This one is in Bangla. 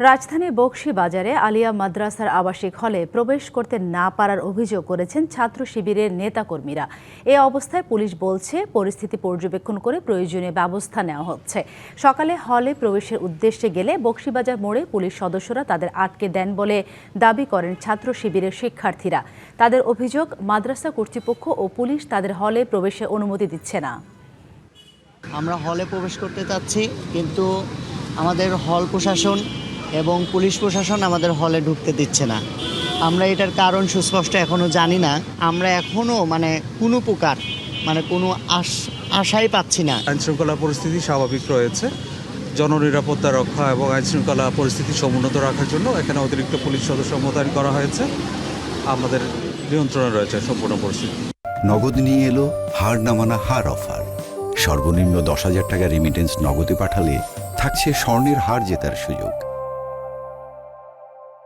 রাজধানীর বকশীবাজারে আলিয়া মাদ্রাসার আবাসিক হলে প্রবেশ করতে না পারার অভিযোগ করেছেন ছাত্র শিবিরের নেতাকর্মীরা। এ অবস্থায় পুলিশ বলছে পরিস্থিতি পর্যবেক্ষণ করে প্রয়োজনীয় ব্যবস্থা নেওয়া হচ্ছে। সকালে হলে প্রবেশের উদ্দেশ্যে গেলে বকশীবাজার মোড়ে পুলিশ সদস্যরা তাদের আটকে দেন বলে দাবি করেন ছাত্র শিবিরের শিক্ষার্থীরা। তাদের অভিযোগ, মাদ্রাসা কর্তৃপক্ষ ও পুলিশ তাদের হলে প্রবেশের অনুমতি দিচ্ছে না। আমরা হলে প্রবেশ করতে চাচ্ছি, কিন্তু আমাদের হল প্রশাসন এবং পুলিশ প্রশাসন আমাদের হলে ঢুকতে দিচ্ছে না। আমরা এটার কারণ সুস্পষ্ট এখনও জানি না। আমরা এখনও কোনো প্রকার কোনো আশাই পাচ্ছি না। আইনশৃঙ্খলা পরিস্থিতি স্বাভাবিক রয়েছে। জননিরাপত্তা রক্ষা এবং আইনশৃঙ্খলা পরিস্থিতি সমুন্নত রাখার জন্য এখানে অতিরিক্ত পুলিশ সদস্য মোতায়েন করা হয়েছে। আমাদের নিয়ন্ত্রণে রয়েছে সম্পূর্ণ পরিস্থিতি। নগদ নিয়ে এলো হার না মানা হার অফার। সর্বনিম্ন 10,000 টাকা রেমিটেন্স নগদে পাঠালে থাকছে স্বর্ণের হার জেতার সুযোগ।